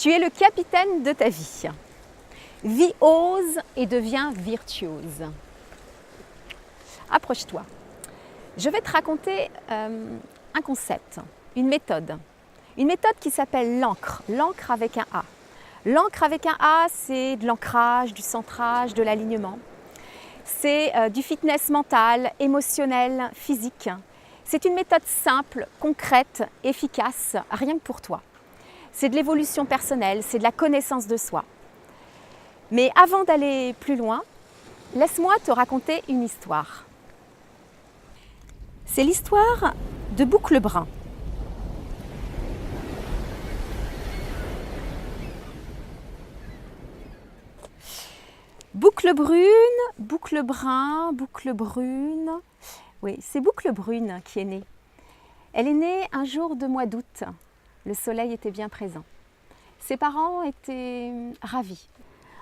Tu es le capitaine de ta vie. Vis ose et deviens virtuose. Approche-toi. Je vais te raconter un concept, une méthode. Une méthode qui s'appelle l'encre, l'encre avec un A. L'encre avec un A, c'est de l'ancrage, du centrage, de l'alignement. C'est du fitness mental, émotionnel, physique. C'est une méthode simple, concrète, efficace, rien que pour toi. C'est de l'évolution personnelle, c'est de la connaissance de soi. Mais avant d'aller plus loin, laisse-moi te raconter une histoire. C'est l'histoire de Boucle-Brun. Boucle brune, boucle brun, boucle brune. Oui, c'est Boucle brune qui est née. Elle est née un jour de mois d'août. Le soleil était bien présent. Ses parents étaient ravis.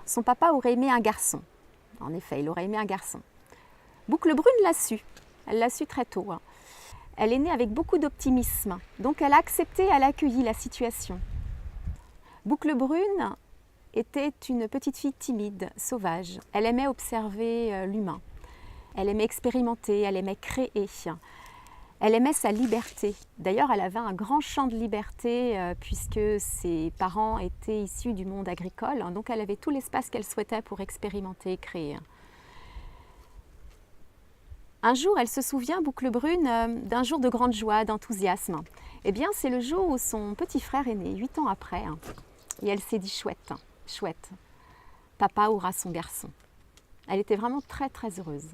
Son papa aurait aimé un garçon. En effet, il aurait aimé un garçon. Boucle brune l'a su. Elle l'a su très tôt. Elle est née avec beaucoup d'optimisme. Donc elle a accepté, elle a accueilli la situation. Boucle brune était une petite fille timide, sauvage. Elle aimait observer l'humain. Elle aimait expérimenter, elle aimait créer. Elle aimait sa liberté. D'ailleurs, elle avait un grand champ de liberté puisque ses parents étaient issus du monde agricole. Donc elle avait tout l'espace qu'elle souhaitait pour expérimenter et créer. Un jour, elle se souvient, Boucle brune, d'un jour de grande joie, d'enthousiasme. Eh bien, c'est le jour où son petit frère est né, 8 ans après. Et elle s'est dit chouette. Chouette, papa aura son garçon. Elle était vraiment très très heureuse.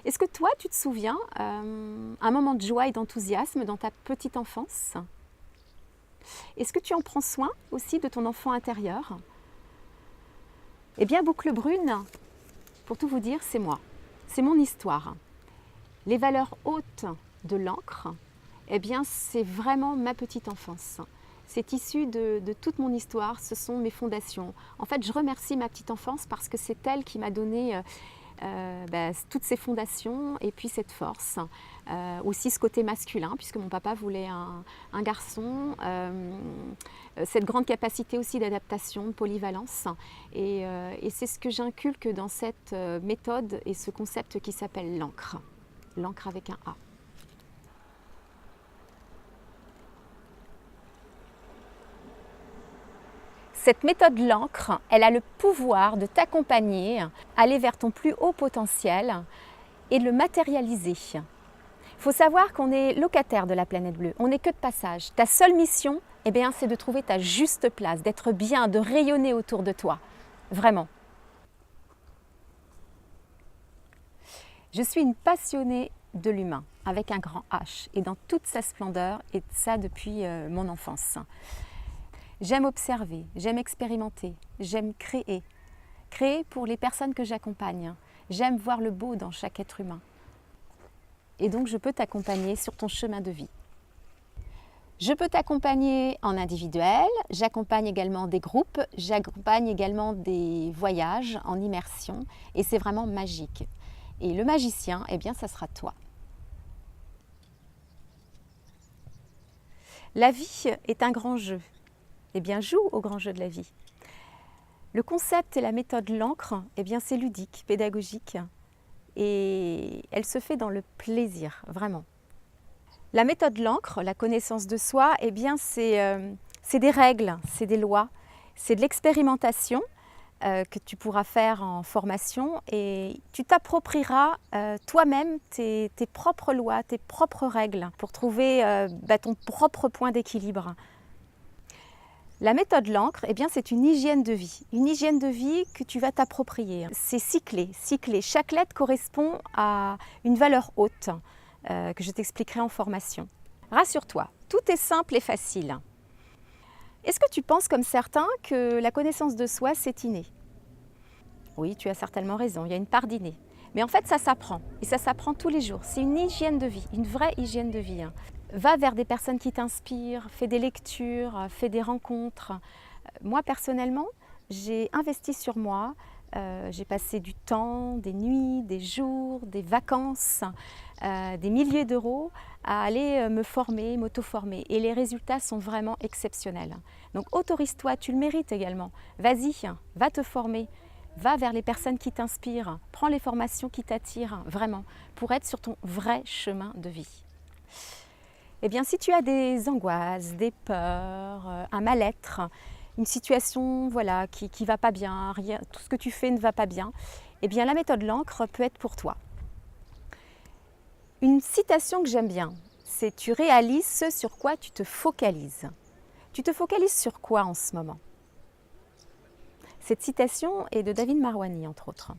Est-ce que toi tu te souviens un moment de joie et d'enthousiasme dans ta petite enfance? Est-ce que tu en prends soin aussi de ton enfant intérieur? Eh bien Boucle brune, pour tout vous dire, c'est moi, c'est mon histoire. Les valeurs hautes de l'encre, eh bien c'est vraiment ma petite enfance. C'est issu de toute mon histoire, ce sont mes fondations. En fait, je remercie ma petite enfance parce que c'est elle qui m'a donné toutes ces fondations et puis cette force. Aussi ce côté masculin, puisque mon papa voulait un garçon. Cette grande capacité aussi d'adaptation, de polyvalence. Et c'est ce que j'inculque dans cette méthode et ce concept qui s'appelle l'encre. L'encre avec un A. Cette méthode l'encre, elle a le pouvoir de t'accompagner, aller vers ton plus haut potentiel et de le matérialiser. Il faut savoir qu'on est locataire de la planète bleue, on n'est que de passage. Ta seule mission, eh bien, c'est de trouver ta juste place, d'être bien, de rayonner autour de toi, vraiment. Je suis une passionnée de l'humain, avec un grand H, et dans toute sa splendeur, et ça depuis mon enfance. J'aime observer, j'aime expérimenter, j'aime créer. Créer pour les personnes que j'accompagne. J'aime voir le beau dans chaque être humain. Et donc je peux t'accompagner sur ton chemin de vie. Je peux t'accompagner en individuel, j'accompagne également des groupes, j'accompagne également des voyages en immersion et c'est vraiment magique. Et le magicien, eh bien ça sera toi. La vie est un grand jeu. Eh bien, joue au grand jeu de la vie. Le concept et la méthode l'encre, eh bien, c'est ludique, pédagogique et elle se fait dans le plaisir, vraiment. La méthode l'encre, la connaissance de soi, eh bien, c'est des règles, c'est des lois, c'est de l'expérimentation que tu pourras faire en formation et tu t'approprieras toi-même tes propres lois, tes propres règles pour trouver ton propre point d'équilibre. La méthode l'encre, eh bien, c'est une hygiène de vie que tu vas t'approprier. C'est cyclé. Chaque lettre correspond à une valeur haute que je t'expliquerai en formation. Rassure-toi, tout est simple et facile. Est-ce que tu penses comme certains que la connaissance de soi, c'est inné? Oui, tu as certainement raison, il y a une part d'inné. Mais en fait, ça s'apprend et ça s'apprend tous les jours. C'est une hygiène de vie, une vraie hygiène de vie. Va vers des personnes qui t'inspirent, fais des lectures, fais des rencontres. Moi, personnellement, j'ai investi sur moi, J'ai passé du temps, des nuits, des jours, des vacances, des milliers d'euros à aller me former, m'auto-former. Et les résultats sont vraiment exceptionnels. Donc autorise-toi, tu le mérites également. Vas-y, va te former. Va vers les personnes qui t'inspirent. Prends les formations qui t'attirent, vraiment, pour être sur ton vrai chemin de vie. Eh bien, si tu as des angoisses, des peurs, un mal-être, une situation voilà, qui ne va pas bien, rien, tout ce que tu fais ne va pas bien, eh bien la méthode l'encre peut être pour toi. Une citation que j'aime bien, c'est « Tu réalises ce sur quoi tu te focalises ». Tu te focalises sur quoi en ce moment? Cette citation est de David Marwani, entre autres.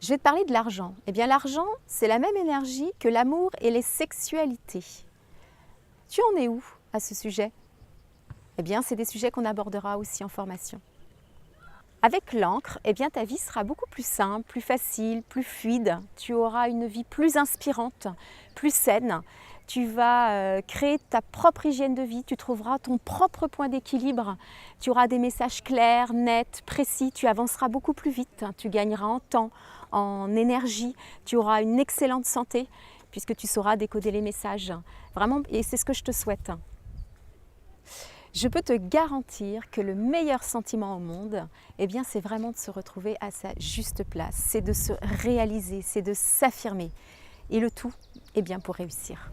Je vais te parler de l'argent. Eh bien l'argent, c'est la même énergie que l'amour et les sexualités. Tu en es où à ce sujet? Eh bien, c'est des sujets qu'on abordera aussi en formation. Avec l'encre, eh bien, ta vie sera beaucoup plus simple, plus facile, plus fluide. Tu auras une vie plus inspirante, plus saine. Tu vas créer ta propre hygiène de vie, tu trouveras ton propre point d'équilibre. Tu auras des messages clairs, nets, précis. Tu avanceras beaucoup plus vite. Tu gagneras en temps, en énergie. Tu auras une excellente santé puisque tu sauras décoder les messages. Vraiment, et c'est ce que je te souhaite. Je peux te garantir que le meilleur sentiment au monde, eh bien, c'est vraiment de se retrouver à sa juste place, c'est de se réaliser, c'est de s'affirmer. Et le tout, eh bien, pour réussir.